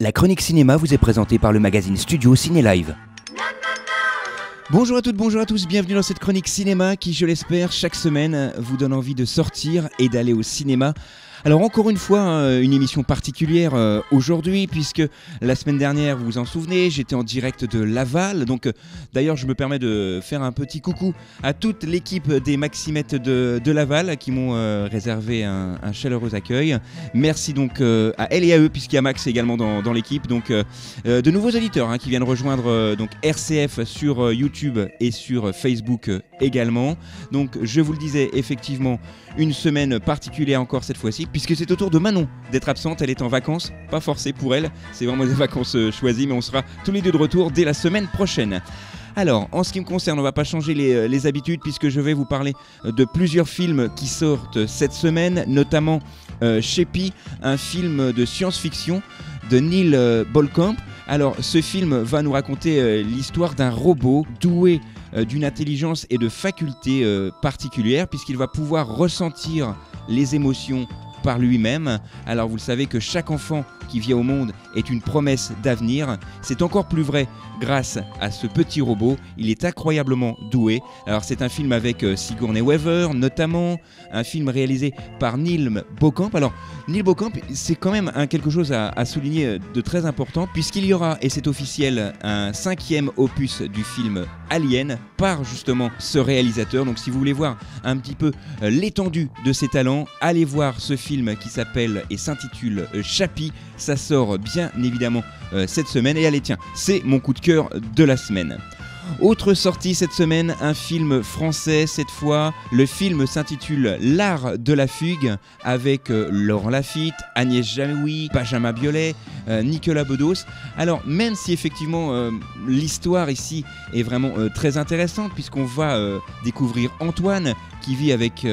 La chronique cinéma vous est présentée par le magazine Studio Ciné Live. Bonjour à toutes, bonjour à tous, bienvenue dans cette chronique cinéma qui, je l'espère, chaque semaine vous donne envie de sortir et d'aller au cinéma. Alors encore une fois, une émission particulière aujourd'hui, puisque la semaine dernière, vous vous en souvenez, j'étais en direct de Laval. Donc d'ailleurs, je me permets de faire un petit coucou à toute l'équipe des Maximettes de Laval qui m'ont réservé un chaleureux accueil. Merci donc à elle et à eux, puisqu'il y a Max également dans l'équipe. Donc de nouveaux auditeurs qui viennent rejoindre donc RCF sur YouTube et sur Facebook également. Donc je vous le disais, effectivement, une semaine particulière encore cette fois-ci, puisque c'est au tour de Manon d'être absente. Elle est en vacances, pas forcé pour elle, c'est vraiment des vacances choisies, mais on sera tous les deux de retour dès la semaine prochaine. Alors, en ce qui me concerne, on va pas changer les habitudes, puisque je vais vous parler de plusieurs films qui sortent cette semaine, notamment Sheppy, un film de science-fiction de Neil Blomkamp. Alors, ce film va nous raconter l'histoire d'un robot doué d'une intelligence et de facultés particulières, puisqu'il va pouvoir ressentir les émotions par lui-même. Alors vous le savez que chaque enfant qui vient au monde est une promesse d'avenir. C'est encore plus vrai grâce à ce petit robot. Il est incroyablement doué. Alors c'est un film avec Sigourney Weaver notamment, un film réalisé par Neil Blomkamp. Alors Neil Blomkamp, c'est quand même quelque chose à souligner de très important, puisqu'il y aura, et c'est officiel, un 5e opus du film Alien par justement ce réalisateur. Donc si vous voulez voir un petit peu l'étendue de ses talents, allez voir ce film qui s'appelle et s'intitule Sheppy. Ça sort bien évidemment cette semaine, et allez tiens, c'est mon coup de cœur de la semaine. Autre sortie cette semaine, un film français cette fois. Le film s'intitule L'Art de la Fugue, avec Laurent Lafitte, Agnès Jaoui, Benjamin Biolay, Nicolas Bedos. Alors même si effectivement l'histoire ici est vraiment très intéressante, puisqu'on va découvrir Antoine qui vit avec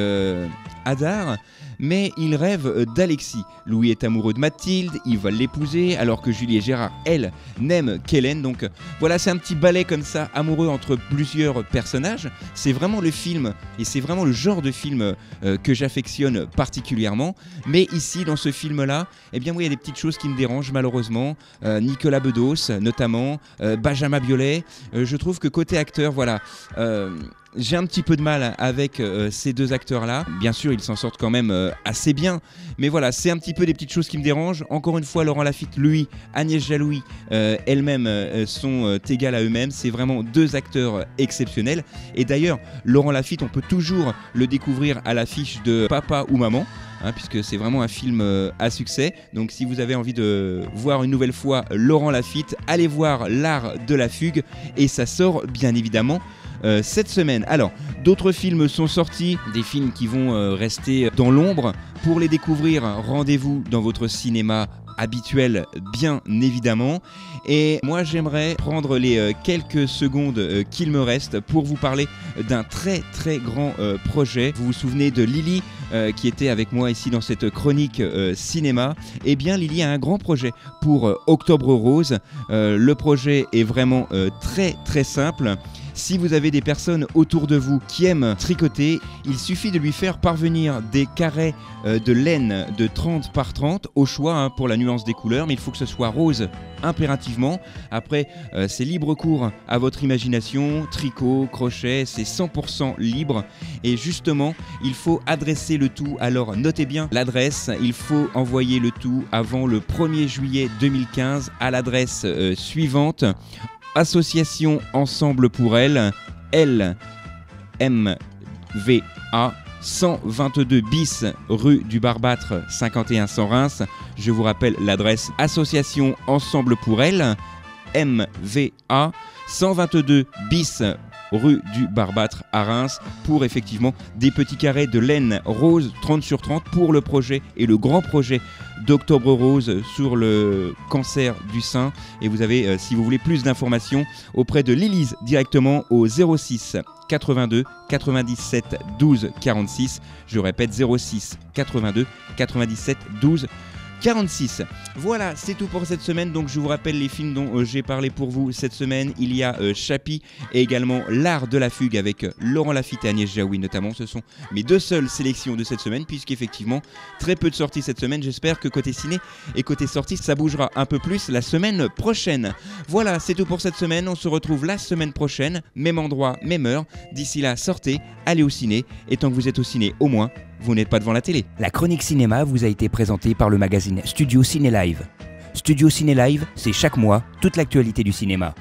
Hadar, mais il rêve d'Alexis. Louis est amoureux de Mathilde, il va l'épouser, alors que Julie et Gérard, elles, n'aiment qu'Hélène. Donc voilà, c'est un petit ballet comme ça, amoureux entre plusieurs personnages. C'est vraiment le film, et c'est vraiment le genre de film que j'affectionne particulièrement. Mais ici, dans ce film-là, eh bien, oui, il y a des petites choses qui me dérangent malheureusement. Nicolas Bedos, notamment, Benjamin Biolay. Je trouve que côté acteur, voilà... j'ai un petit peu de mal avec ces deux acteurs-là. Bien sûr, ils s'en sortent quand même assez bien. Mais voilà, c'est un petit peu des petites choses qui me dérangent. Encore une fois, Laurent Lafitte, lui, Agnès Jaoui, elles-mêmes sont égales à eux-mêmes. C'est vraiment deux acteurs exceptionnels. Et d'ailleurs, Laurent Lafitte, on peut toujours le découvrir à l'affiche de Papa ou Maman, puisque c'est vraiment un film à succès. Donc si vous avez envie de voir une nouvelle fois Laurent Lafitte, allez voir L'Art de la Fugue. Et ça sort bien évidemment cette semaine. Alors, d'autres films sont sortis, des films qui vont rester dans l'ombre. Pour les découvrir, rendez-vous dans votre cinéma habituel, bien évidemment. Et moi, j'aimerais prendre les quelques secondes qu'il me reste pour vous parler d'un très très grand projet. Vous vous souvenez de Lily qui était avec moi ici dans cette chronique cinéma. Eh bien, Lily a un grand projet pour Octobre Rose. Le projet est vraiment très très simple. Si vous avez des personnes autour de vous qui aiment tricoter, il suffit de lui faire parvenir des carrés de laine de 30 par 30 au choix pour la nuance des couleurs, mais il faut que ce soit rose impérativement. Après, c'est libre cours à votre imagination, tricot, crochet, c'est 100% libre. Et justement, il faut adresser le tout. Alors notez bien l'adresse, il faut envoyer le tout avant le 1er juillet 2015 à l'adresse suivante: Association Ensemble pour elle, LMVA, 122 bis rue du Barbâtre 51 100 Reims. Je vous rappelle l'adresse: Association Ensemble pour elle, MVA, 122 bis rue du Barbâtre à Reims, pour effectivement des petits carrés de laine rose 30 sur 30 pour le projet et le grand projet d'Octobre Rose sur le cancer du sein. Et vous avez, si vous voulez plus d'informations, auprès de Lilise directement au 06 82 97 12 46. Je répète, 06 82 97 12 46. Voilà, c'est tout pour cette semaine. Donc je vous rappelle les films dont j'ai parlé pour vous cette semaine. Il y a Chappie et également L'Art de la Fugue avec Laurent Lafitte et Agnès Jaoui notamment. Ce sont mes deux seules sélections de cette semaine, puisqu'effectivement très peu de sorties cette semaine. J'espère que côté ciné et côté sortie ça bougera un peu plus la semaine prochaine. Voilà, c'est tout pour cette semaine. On se retrouve la semaine prochaine, même endroit, même heure. D'ici là, sortez, allez au ciné, et tant que vous êtes au ciné, au moins vous n'êtes pas devant la télé. La chronique cinéma vous a été présentée par le magazine Studio Ciné Live. Studio Ciné Live, c'est chaque mois toute l'actualité du cinéma.